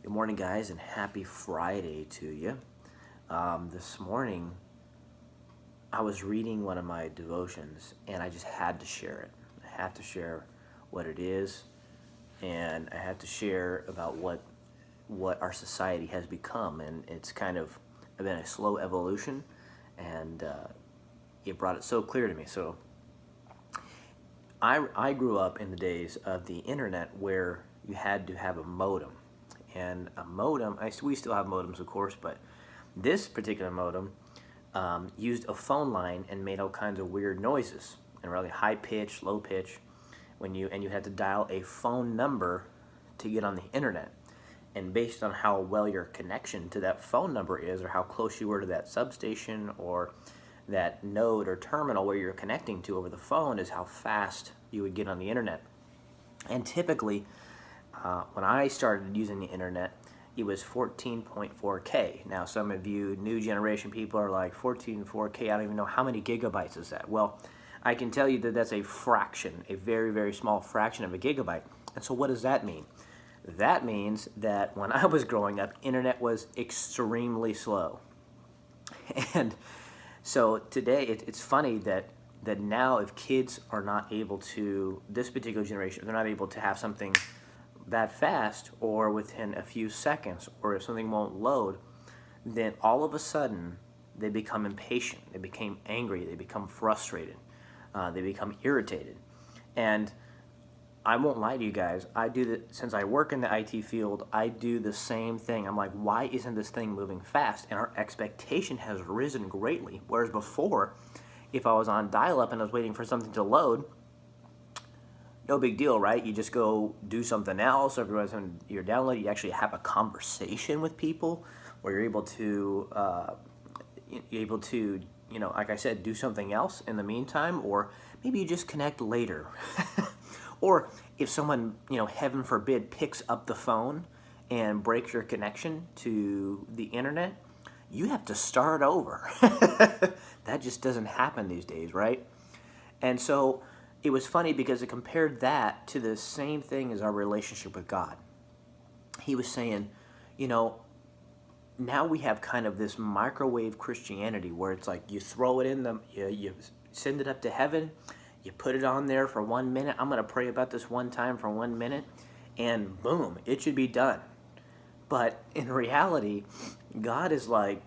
Good morning, guys, and happy Friday to you. This morning, I was reading one of my devotions, and I just had to share it. I have to share what it is, and I have to share about what our society has become, and it's kind of been a slow evolution, and it brought it so clear to me. So I grew up in the days of the internet where you had to have a modem. And a modem, we still have modems, of course, but this particular modem used a phone line and made all kinds of weird noises and really high pitch, low pitch, and you had to dial a phone number to get on the internet. And based on how well your connection to that phone number is, or how close you were to that substation or that node or terminal where you're connecting to over the phone, is how fast you would get on the internet. And typically, when I started using the internet, it was 14.4K. Now, some of you new generation people are like, 14.4K, I don't even know how many gigabytes is that. Well, I can tell you that that's a fraction, a very, very small fraction of a gigabyte. And so what does that mean? That means that when I was growing up, internet was extremely slow. And so today, it's funny that now if kids are not able to, this particular generation, they're not able to have something that fast or within a few seconds, or if something won't load, then all of a sudden they become impatient, they become angry, they become frustrated, they become irritated. And I won't lie to you guys, I do that since I work in the IT field. I do the same thing. I'm like, why isn't this thing moving fast? And our expectation has risen greatly. Whereas before, if I was on dial-up and I was waiting for something to load, no big deal, right? You just go do something else. Or if you're on your download, you actually have a conversation with people where you're able to, like I said, do something else in the meantime, or maybe you just connect later. Or if someone, heaven forbid, picks up the phone and breaks your connection to the internet, you have to start over. That just doesn't happen these days, right? And so it was funny because it compared that to the same thing as our relationship with God. He was saying, now we have kind of this microwave Christianity where it's like you throw it in you send it up to heaven, you put it on there for 1 minute. I'm going to pray about this one time for 1 minute, and boom, it should be done. But in reality, God is like,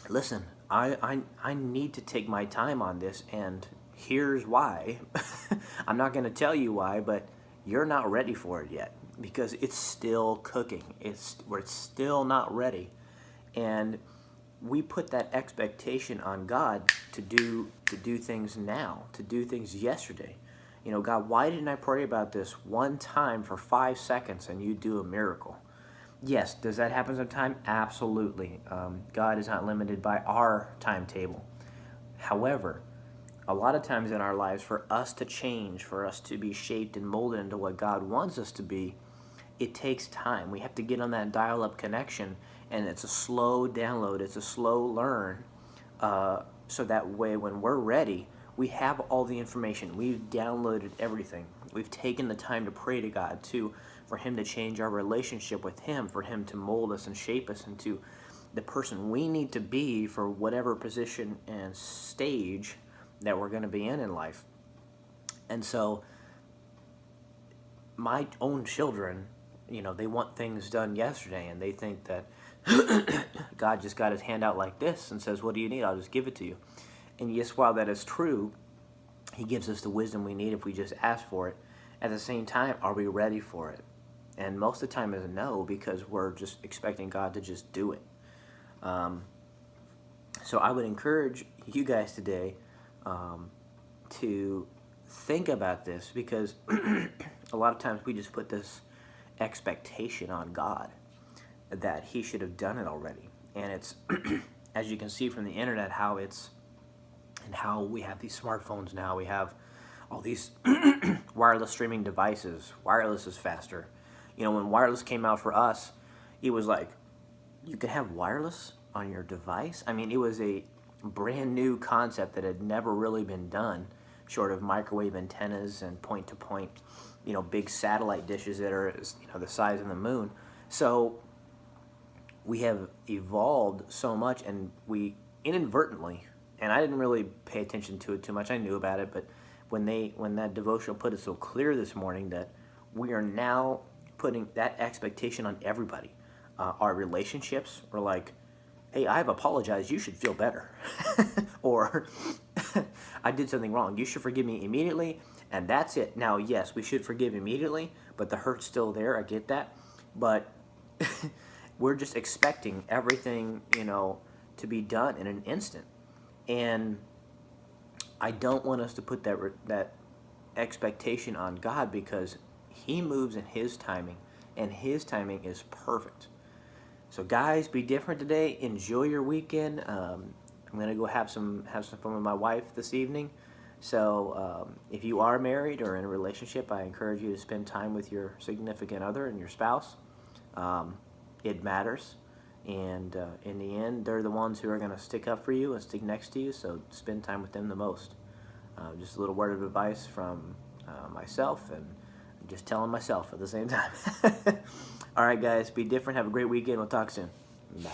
listen, I need to take my time on this, and here's why. I'm not going to tell you why, but you're not ready for it yet because it's still cooking. We're still not ready. And we put that expectation on God to do things now, to do things yesterday. God, why didn't I pray about this one time for 5 seconds and you do a miracle? Yes, does that happen sometime? Absolutely. God is not limited by our timetable. However, a lot of times in our lives, for us to change, for us to be shaped and molded into what God wants us to be, it takes time. We have to get on that dial-up connection, and it's a slow download, it's a slow learn, so that way when we're ready, we have all the information. We've downloaded everything. We've taken the time to pray to God, for Him to change our relationship with Him, for Him to mold us and shape us into the person we need to be for whatever position and stage that we're going to be in life. And so my own children, they want things done yesterday, and they think that God just got His hand out like this and says, what do you need? I'll just give it to you. And yes, while that is true, He gives us the wisdom we need if we just ask for it. At the same time, are we ready for it? And most of the time is a no, because we're just expecting God to just do it. So I would encourage you guys today to think about this, because a lot of times we just put this expectation on God that He should have done it already. And it's, as you can see from the internet, how we have these smartphones now. We have all these wireless streaming devices. Wireless is faster. When wireless came out for us, it was like, you could have wireless on your device? I mean, it was a brand new concept that had never really been done, short of microwave antennas and point-to-point, big satellite dishes that are, the size of the moon. So we have evolved so much, and we inadvertently, and I didn't really pay attention to it too much. I knew about it, but when that devotional put it so clear this morning that we are now putting that expectation on everybody. Our relationships are like, hey, I've apologized, you should feel better. Or I did something wrong, you should forgive me immediately, and that's it. Now, yes, we should forgive immediately, but the hurt's still there, I get that. But we're just expecting everything, to be done in an instant. And I don't want us to put that expectation on God, because He moves in His timing, and His timing is perfect. So guys, be different today. Enjoy your weekend. I'm gonna go have some fun with my wife this evening. So if you are married or in a relationship, I encourage you to spend time with your significant other and your spouse. It matters, and in the end, they're the ones who are gonna stick up for you and stick next to you. So spend time with them the most. Just a little word of advice from myself, and just telling myself at the same time. All right, guys, be different. Have a great weekend. We'll talk soon. Bye.